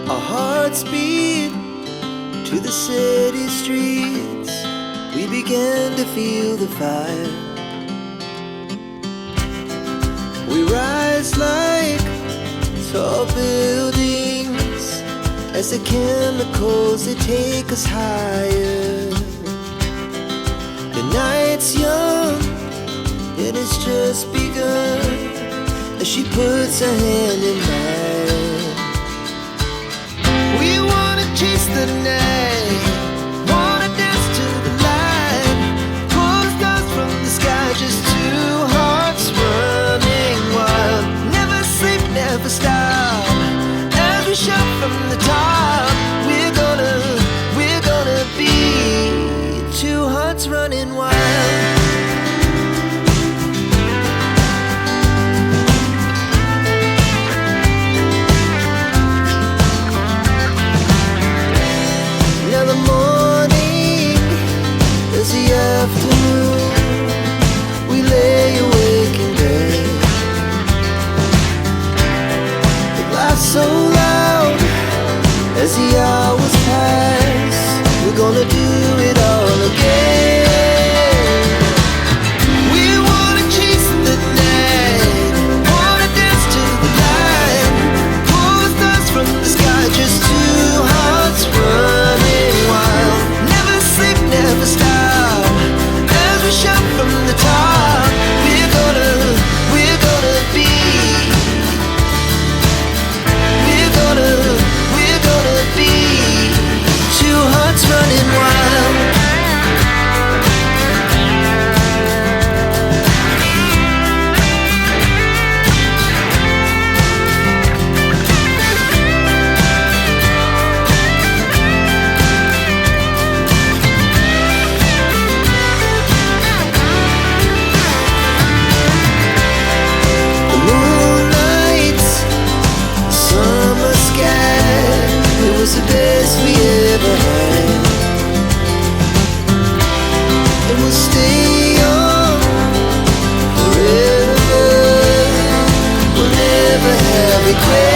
Our hearts beat to the city streets. We began to feel the fire. We rise like tall buildings as the chemicals, they take us higher. The night's young and it's just begun as she puts her hand in mine. We wanna chase the night, wanna dance to the light, pull stars from the sky, just two hearts running wild. Never sleep, never stop, as we shout from the top. We're gonna be two hearts running wild. Now the morning is the afternoon. We lay awake in bed. It laughs so loud as the hours pass. We're gonna do it all again. We wanna chase the night, wanna dance to the light, pull stars from the sky, just two hearts running wild. Never sleep, never stop, as we shout from the top. We're gonna be, we're gonna be two hearts running wild. The moonlight, summer sky, it was the best we ever had. And we'll stay on forever. We'll never have regrets.